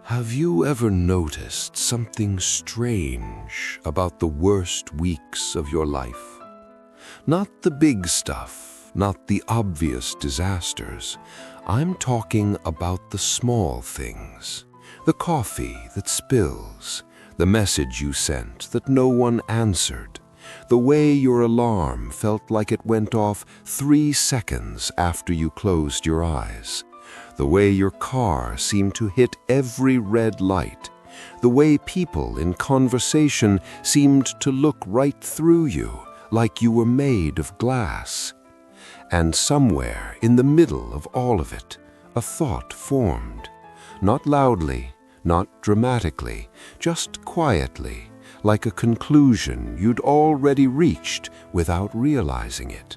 Have you ever noticed something strange about the worst weeks of your life? Not the big stuff, not the obvious disasters. I'm talking about the small things. The coffee that spills, the message you sent that no one answered, the way your alarm felt like it went off 3 seconds after you closed your eyes, the way your car seemed to hit every red light, the way people in conversation seemed to look right through you like you were made of glass. And somewhere in the middle of all of it, a thought formed. Not loudly, not dramatically, just quietly, like a conclusion you'd already reached without realizing it.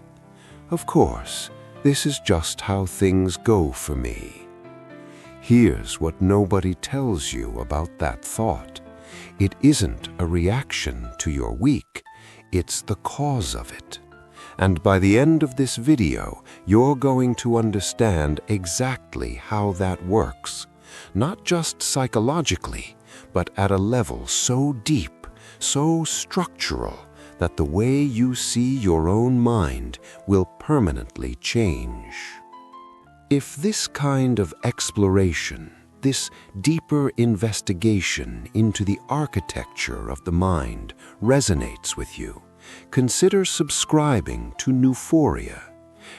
Of course, this is just how things go for me. Here's what nobody tells you about that thought. It isn't a reaction to your week, it's the cause of it. And by the end of this video, you're going to understand exactly how that works. Not just psychologically, but at a level so deep, so structural, that the way you see your own mind will permanently change. If this kind of exploration, this deeper investigation into the architecture of the mind resonates with you, consider subscribing to Neuphoria.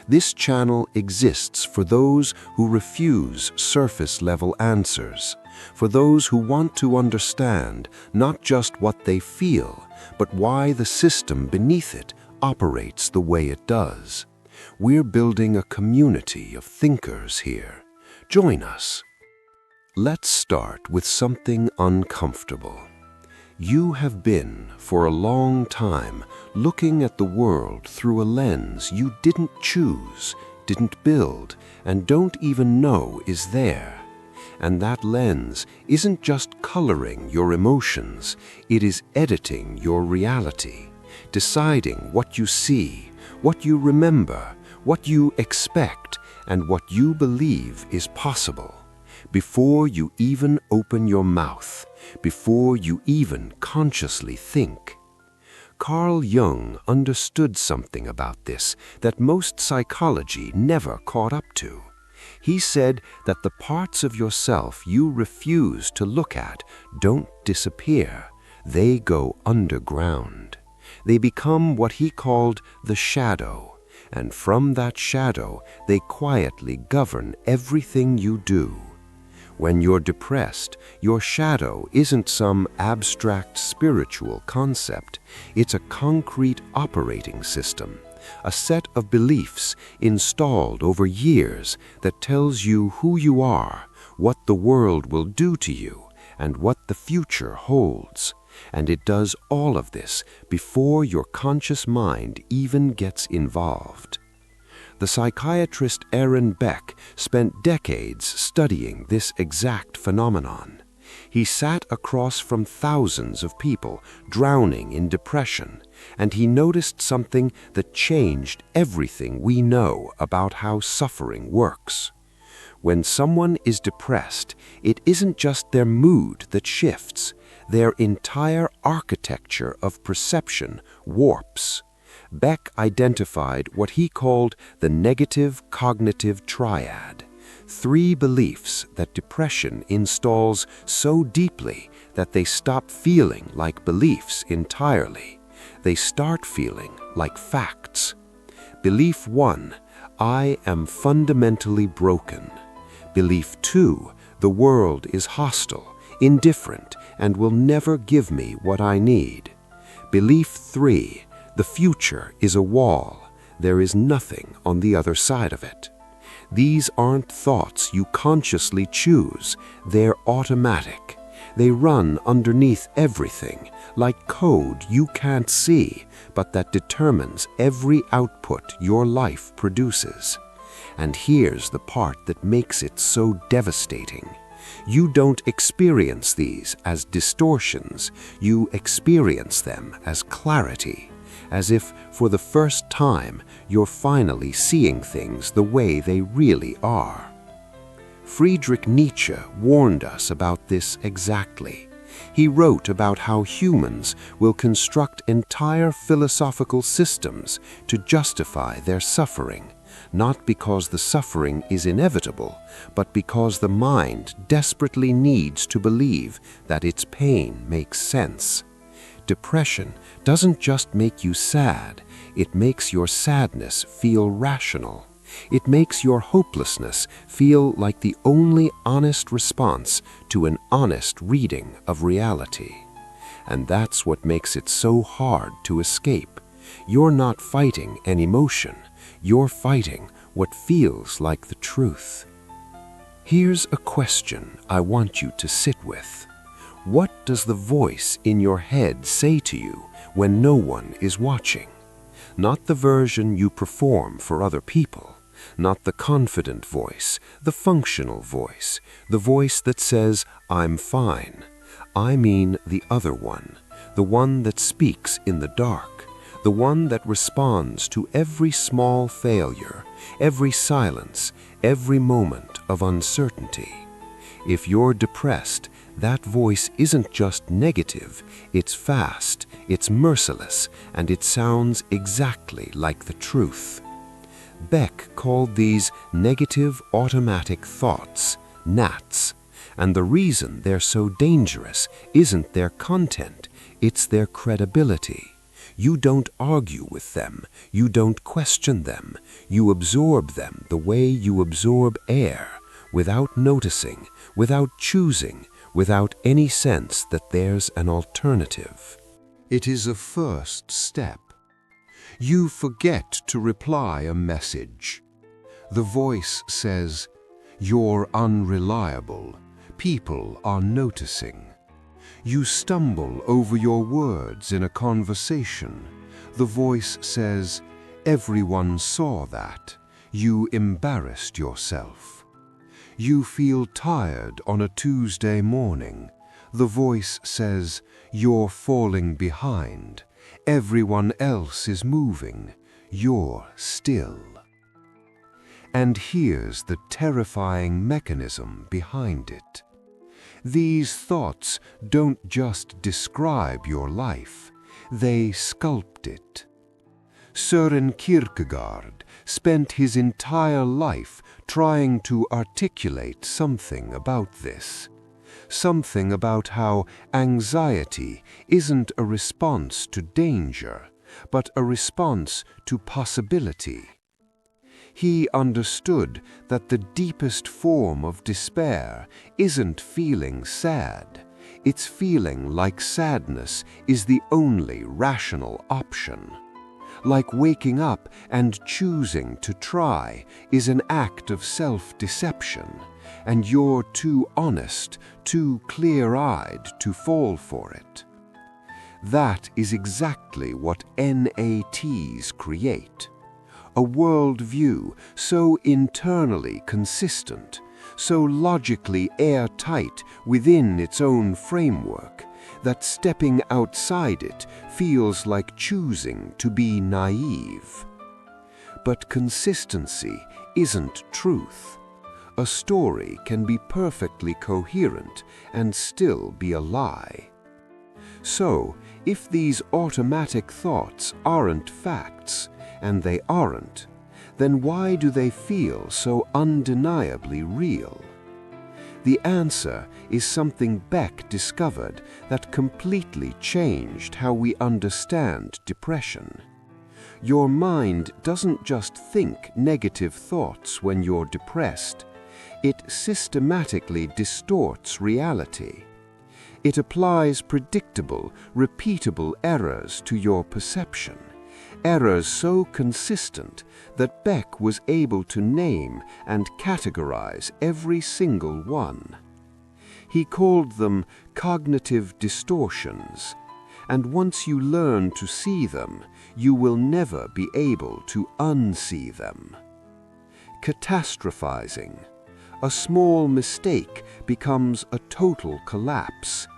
This channel exists for those who refuse surface-level answers, for those who want to understand not just what they feel, but why the system beneath it operates the way it does. We're building a community of thinkers here. Join us. Let's start with something uncomfortable. You have been, for a long time, looking at the world through a lens you didn't choose, didn't build, and don't even know is there. And that lens isn't just coloring your emotions, it is editing your reality, deciding what you see, what you remember, what you expect, and what you believe is possible. Before you even open your mouth, before you even consciously think. Carl Jung understood something about this that most psychology never caught up to. He said that the parts of yourself you refuse to look at don't disappear, they go underground. They become what he called the shadow, and from that shadow they quietly govern everything you do. When you're depressed, your shadow isn't some abstract spiritual concept. It's a concrete operating system, a set of beliefs installed over years that tells you who you are, what the world will do to you, and what the future holds. And it does all of this before your conscious mind even gets involved. The psychiatrist Aaron Beck spent decades studying this exact phenomenon. He sat across from thousands of people drowning in depression, and he noticed something that changed everything we know about how suffering works. When someone is depressed, it isn't just their mood that shifts. Their entire architecture of perception warps. Beck identified what he called the negative cognitive triad, 3 beliefs that depression installs so deeply that they stop feeling like beliefs entirely. They start feeling like facts. Belief 1, I am fundamentally broken. Belief 2, the world is hostile, indifferent, and will never give me what I need. Belief 3, the future is a wall. There is nothing on the other side of it. These aren't thoughts you consciously choose. They're automatic. They run underneath everything, like code you can't see, but that determines every output your life produces. And here's the part that makes it so devastating. You don't experience these as distortions. You experience them as clarity. As if, for the first time, you're finally seeing things the way they really are. Friedrich Nietzsche warned us about this exactly. He wrote about how humans will construct entire philosophical systems to justify their suffering, not because the suffering is inevitable, but because the mind desperately needs to believe that its pain makes sense. Depression doesn't just make you sad, it makes your sadness feel rational. It makes your hopelessness feel like the only honest response to an honest reading of reality. And that's what makes it so hard to escape. You're not fighting an emotion, you're fighting what feels like the truth. Here's a question I want you to sit with. What does the voice in your head say to you when no one is watching? Not the version you perform for other people. Not the confident voice, the functional voice, the voice that says, "I'm fine." I mean the other one, the one that speaks in the dark, the one that responds to every small failure, every silence, every moment of uncertainty. If you're depressed, that voice isn't just negative, it's fast, it's merciless, and it sounds exactly like the truth. Beck called these negative automatic thoughts gnats, and the reason they're so dangerous isn't their content, it's their credibility. You don't argue with them, you don't question them, you absorb them the way you absorb air, without noticing, without choosing, without any sense that there's an alternative. It is a first step. You forget to reply a message. The voice says, "You're unreliable. People are noticing." You stumble over your words in a conversation. The voice says, "Everyone saw that. You embarrassed yourself." You feel tired on a Tuesday morning. The voice says, "You're falling behind. Everyone else is moving. You're still." And here's the terrifying mechanism behind it. These thoughts don't just describe your life, they sculpt it. Søren Kierkegaard spent his entire life trying to articulate something about this. Something about how anxiety isn't a response to danger, but a response to possibility. He understood that the deepest form of despair isn't feeling sad, it's feeling like sadness is the only rational option. Like waking up and choosing to try is an act of self-deception, and you're too honest, too clear-eyed to fall for it. That is exactly what NATs create. A worldview so internally consistent, so logically airtight within its own framework, that stepping outside it feels like choosing to be naive. But consistency isn't truth. A story can be perfectly coherent and still be a lie. So, if these automatic thoughts aren't facts, and they aren't, then why do they feel so undeniably real? The answer is something Beck discovered that completely changed how we understand depression. Your mind doesn't just think negative thoughts when you're depressed. It systematically distorts reality. It applies predictable, repeatable errors to your perception. Errors so consistent that Beck was able to name and categorize every single one. He called them cognitive distortions, and once you learn to see them, you will never be able to unsee them. Catastrophizing. A small mistake becomes a total collapse.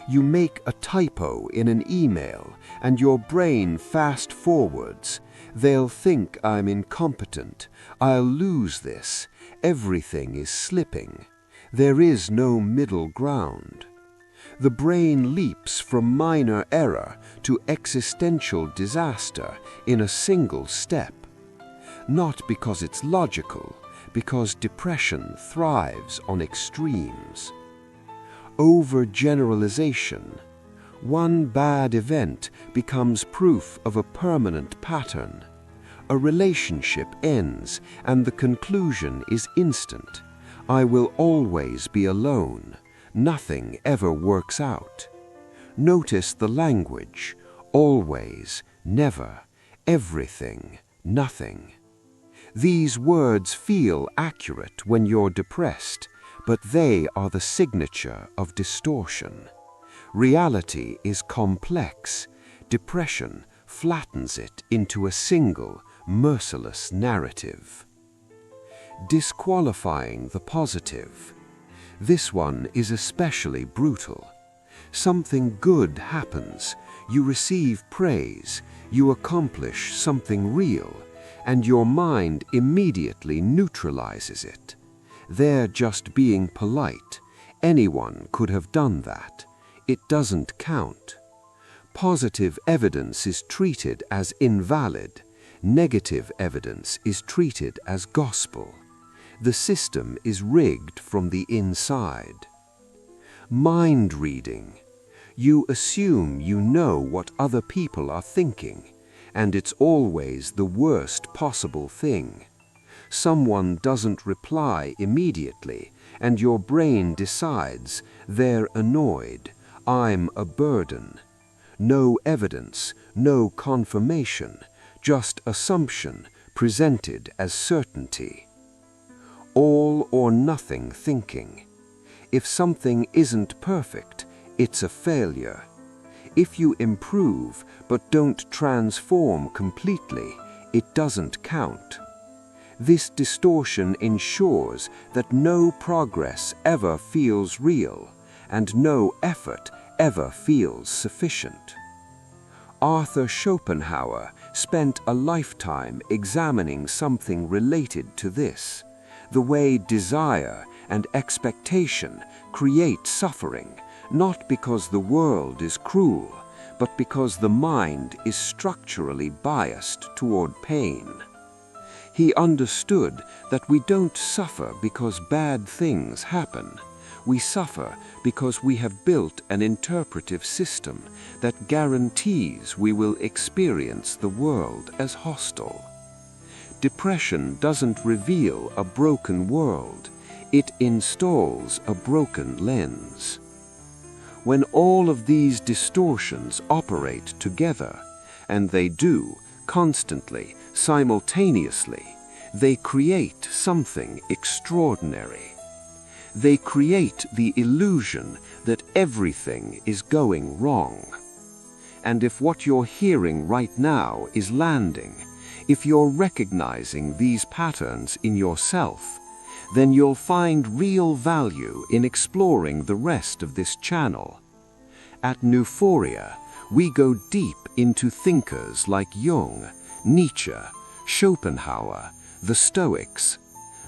You make a typo in an email, and your brain fast-forwards, They'll think I'm incompetent. I'll lose this. Everything is slipping. There is no middle ground. The brain leaps from minor error to existential disaster in a single step. Not because it's logical, because depression thrives on extremes. Overgeneralization. One bad event becomes proof of a permanent pattern. A relationship ends and the conclusion is instant. I will always be alone. Nothing ever works out. Notice the language. Always, never, everything, nothing. These words feel accurate when you're depressed, but they are the signature of distortion. Reality is complex. Depression flattens it into a single, merciless narrative. Disqualifying the positive. This one is especially brutal. Something good happens, you receive praise, you accomplish something real, and your mind immediately neutralizes it. They're just being polite. Anyone could have done that. It doesn't count. Positive evidence is treated as invalid. Negative evidence is treated as gospel. The system is rigged from the inside. Mind reading. You assume you know what other people are thinking, and it's always the worst possible thing. Someone doesn't reply immediately, and your brain decides they're annoyed. I'm a burden. No evidence, no confirmation, just assumption presented as certainty. All or nothing thinking. If something isn't perfect, it's a failure. If you improve but don't transform completely, it doesn't count. This distortion ensures that no progress ever feels real, and no effort ever feels sufficient. Arthur Schopenhauer spent a lifetime examining something related to this, the way desire and expectation create suffering, not because the world is cruel, but because the mind is structurally biased toward pain. He understood that we don't suffer because bad things happen. We suffer because we have built an interpretive system that guarantees we will experience the world as hostile. Depression doesn't reveal a broken world, it installs a broken lens. When all of these distortions operate together, and they do, constantly, simultaneously, they create something extraordinary. They create the illusion that everything is going wrong. And if what you're hearing right now is landing, if you're recognizing these patterns in yourself, then you'll find real value in exploring the rest of this channel. At Neuphoria, we go deep into thinkers like Jung, Nietzsche, Schopenhauer, the Stoics,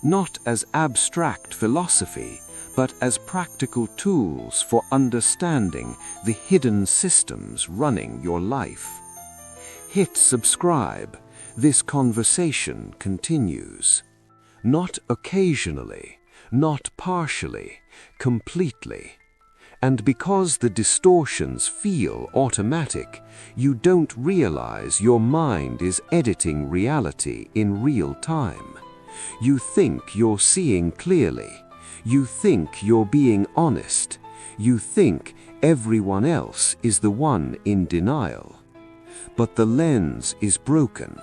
not as abstract philosophy, but as practical tools for understanding the hidden systems running your life. Hit subscribe. This conversation continues. Not occasionally, not partially, completely. And because the distortions feel automatic, you don't realize your mind is editing reality in real time. You think you're seeing clearly. You think you're being honest. You think everyone else is the one in denial. But the lens is broken,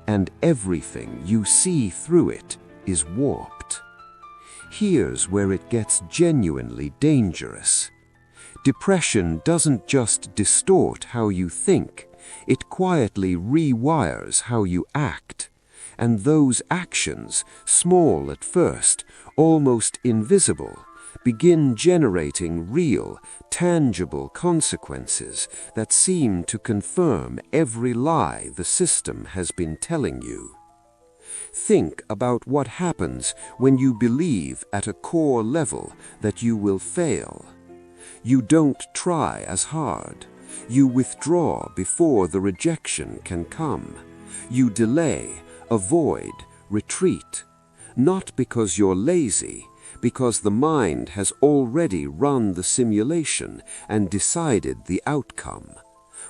and everything you see through it is warped. Here's where it gets genuinely dangerous. Depression doesn't just distort how you think, it quietly rewires how you act. And those actions, small at first, almost invisible, begin generating real, tangible consequences that seem to confirm every lie the system has been telling you. Think about what happens when you believe at a core level that you will fail. You don't try as hard. You withdraw before the rejection can come. You delay, avoid, retreat. Not because you're lazy, because the mind has already run the simulation and decided the outcome.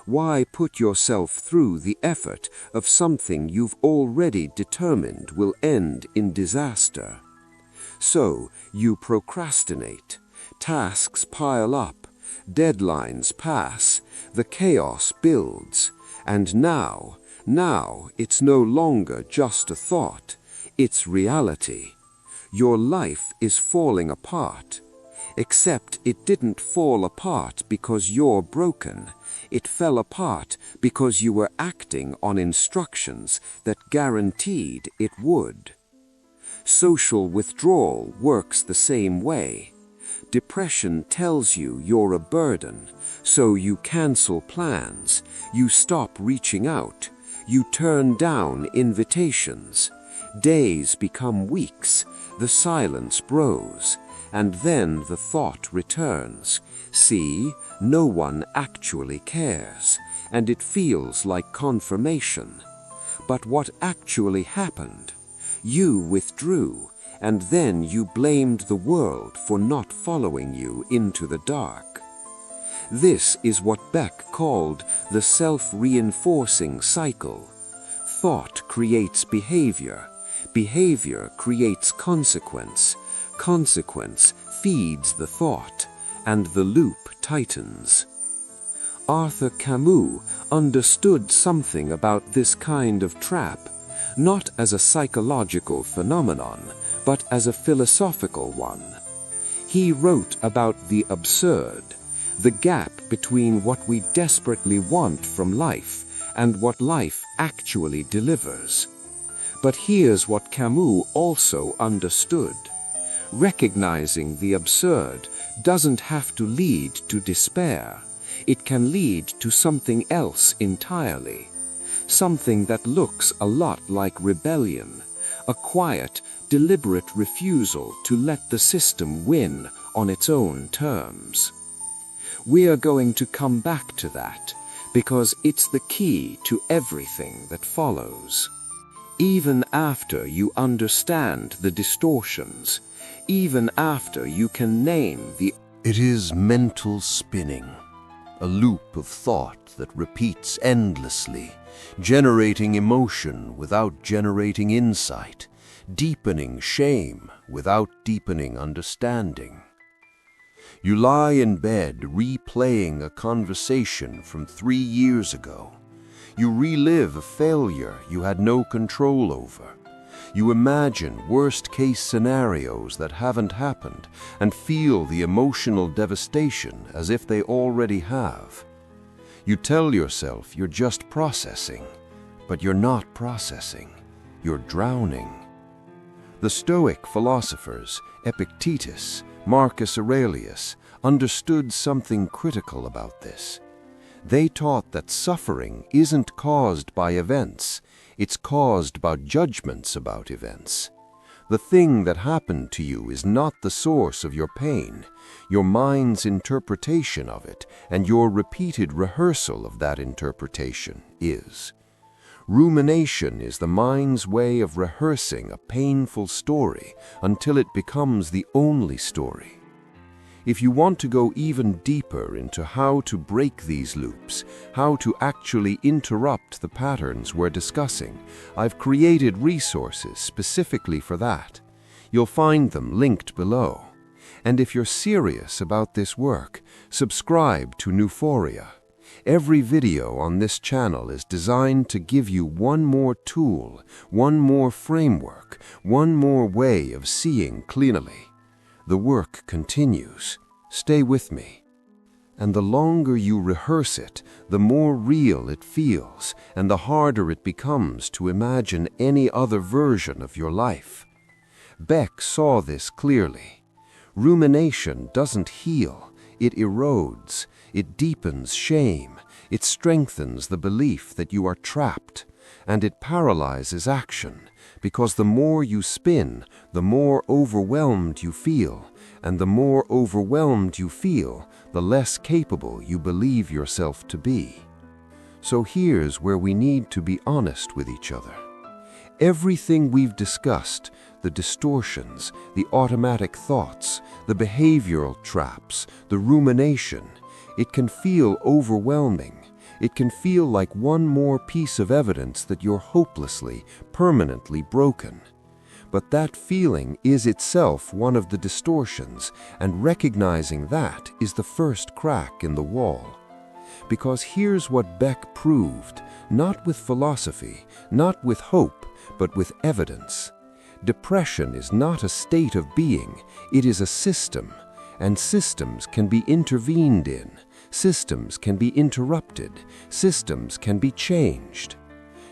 Why put yourself through the effort of something you've already determined will end in disaster? So you procrastinate. Tasks pile up. Deadlines pass. The chaos builds. And now it's no longer just a thought. It's reality. Your life is falling apart. Except it didn't fall apart because you're broken. It fell apart because you were acting on instructions that guaranteed it would. Social withdrawal works the same way. Depression tells you you're a burden, so you cancel plans, you stop reaching out, you turn down invitations. Days become weeks, the silence grows, and then the thought returns. See, no one actually cares, and it feels like confirmation. But what actually happened? You withdrew, and then you blamed the world for not following you into the dark. This is what Beck called the self-reinforcing cycle. Thought creates behavior. Behavior creates consequence. Consequence feeds the thought, and the loop tightens. Arthur Camus understood something about this kind of trap, not as a psychological phenomenon, but as a philosophical one. He wrote about the absurd, the gap between what we desperately want from life and what life actually delivers. But here's what Camus also understood. Recognizing the absurd doesn't have to lead to despair. It can lead to something else entirely. Something that looks a lot like rebellion. A quiet, deliberate refusal to let the system win on its own terms. We are going to come back to that, because it's the key to everything that follows. Even after you understand the distortions, even after you can name the... It is mental spinning, a loop of thought that repeats endlessly, generating emotion without generating insight, deepening shame without deepening understanding. You lie in bed replaying a conversation from 3 years ago. You relive a failure you had no control over. You imagine worst-case scenarios that haven't happened and feel the emotional devastation as if they already have. You tell yourself you're just processing, but you're not processing. You're drowning. The Stoic philosophers, Epictetus, Marcus Aurelius, understood something critical about this. They taught that suffering isn't caused by events, it's caused by judgments about events. The thing that happened to you is not the source of your pain. Your mind's interpretation of it and your repeated rehearsal of that interpretation is. Rumination is the mind's way of rehearsing a painful story until it becomes the only story. If you want to go even deeper into how to break these loops, how to actually interrupt the patterns we're discussing, I've created resources specifically for that. You'll find them linked below. And if you're serious about this work, subscribe to Neuphoria. Every video on this channel is designed to give you one more tool, one more framework, one more way of seeing clearly. The work continues. Stay with me. And the longer you rehearse it, the more real it feels, and the harder it becomes to imagine any other version of your life. Beck saw this clearly. Rumination doesn't heal, it erodes, it deepens shame, it strengthens the belief that you are trapped, and it paralyzes action, because the more you spin, the more overwhelmed you feel, and the more overwhelmed you feel, the less capable you believe yourself to be. So here's where we need to be honest with each other. Everything we've discussed, the distortions, the automatic thoughts, the behavioral traps, the rumination, it can feel overwhelming. It can feel like one more piece of evidence that you're hopelessly, permanently broken. But that feeling is itself one of the distortions, and recognizing that is the first crack in the wall. Because here's what Beck proved, not with philosophy, not with hope, but with evidence. Depression is not a state of being, it is a system, and systems can be intervened in, systems can be interrupted, systems can be changed.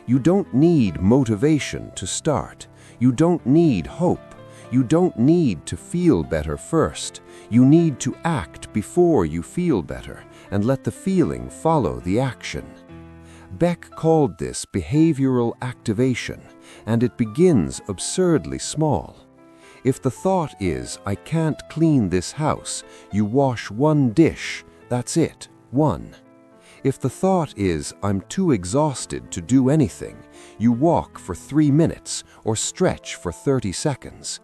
You don't need motivation to start, you don't need hope, you don't need to feel better first, you need to act before you feel better, and let the feeling follow the action. Beck called this behavioral activation, and it begins absurdly small. If the thought is, I can't clean this house, you wash one dish, that's it, one. If the thought is, I'm too exhausted to do anything, you walk for 3 minutes or stretch for 30 seconds.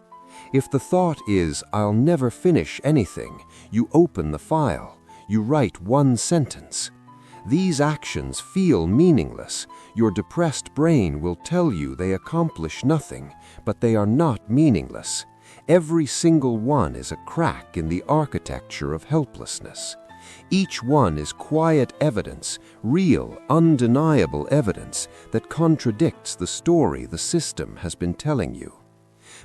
If the thought is, I'll never finish anything, you open the file, you write one sentence. These actions feel meaningless. Your depressed brain will tell you they accomplish nothing, but they are not meaningless. Every single one is a crack in the architecture of helplessness. Each one is quiet evidence, real, undeniable evidence that contradicts the story the system has been telling you.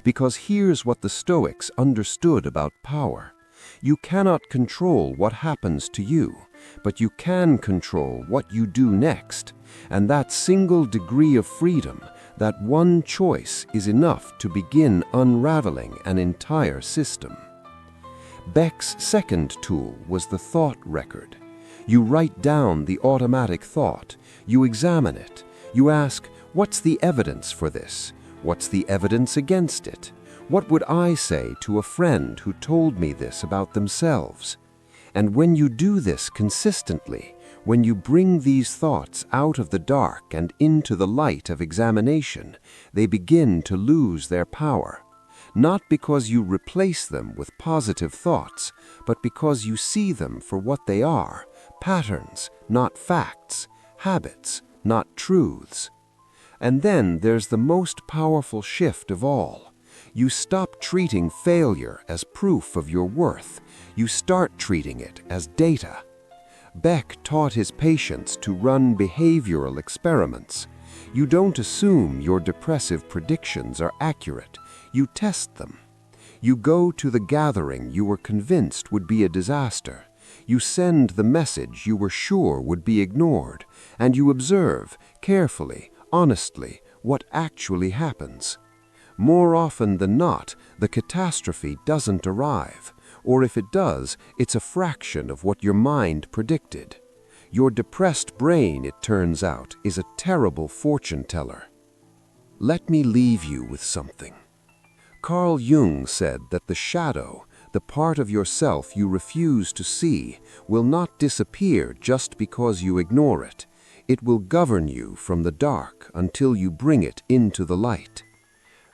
Because here's what the Stoics understood about power. You cannot control what happens to you, but you can control what you do next, and that single degree of freedom, that one choice, is enough to begin unraveling an entire system. Beck's second tool was the thought record. You write down the automatic thought, you examine it, you ask, what's the evidence for this? What's the evidence against it? What would I say to a friend who told me this about themselves? And when you do this consistently, when you bring these thoughts out of the dark and into the light of examination, they begin to lose their power. Not because you replace them with positive thoughts, but because you see them for what they are, patterns, not facts, habits, not truths. And then there's the most powerful shift of all. You stop treating failure as proof of your worth. You start treating it as data. Beck taught his patients to run behavioral experiments. You don't assume your depressive predictions are accurate. You test them. You go to the gathering you were convinced would be a disaster. You send the message you were sure would be ignored, and you observe, carefully, honestly, what actually happens. More often than not, the catastrophe doesn't arrive, or if it does, it's a fraction of what your mind predicted. Your depressed brain, it turns out, is a terrible fortune teller. Let me leave you with something. Carl Jung said that the shadow, the part of yourself you refuse to see, will not disappear just because you ignore it. It will govern you from the dark until you bring it into the light.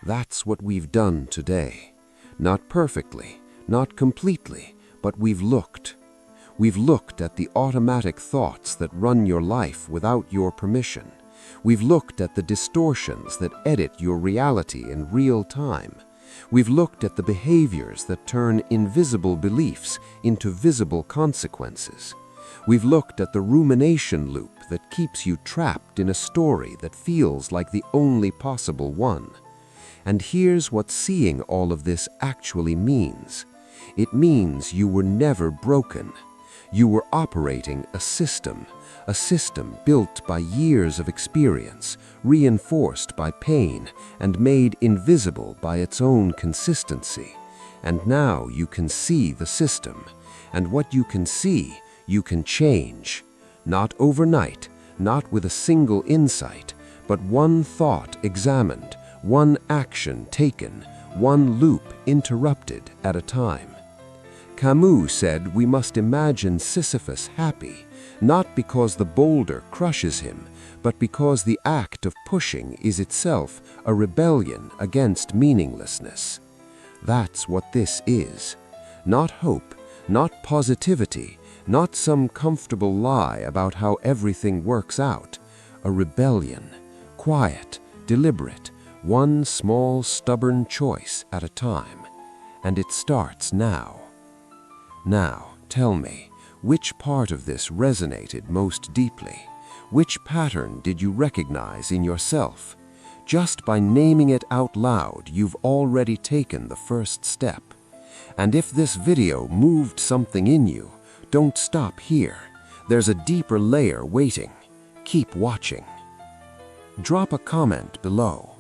That's what we've done today. Not perfectly, not completely, but we've looked. We've looked at the automatic thoughts that run your life without your permission. We've looked at the distortions that edit your reality in real time. We've looked at the behaviors that turn invisible beliefs into visible consequences. We've looked at the rumination loop that keeps you trapped in a story that feels like the only possible one. And here's what seeing all of this actually means. It means you were never broken. You were operating a system built by years of experience, reinforced by pain, and made invisible by its own consistency. And now you can see the system, and what you can see, you can change. Not overnight, not with a single insight, but one thought examined, one action taken, one loop interrupted at a time. Camus said we must imagine Sisyphus happy, not because the boulder crushes him, but because the act of pushing is itself a rebellion against meaninglessness. That's what this is. Not hope, not positivity, not some comfortable lie about how everything works out. A rebellion, quiet, deliberate, one small stubborn choice at a time. And it starts now. Now, tell me, which part of this resonated most deeply? Which pattern did you recognize in yourself? Just by naming it out loud, you've already taken the first step. And if this video moved something in you, don't stop here. There's a deeper layer waiting. Keep watching. Drop a comment below.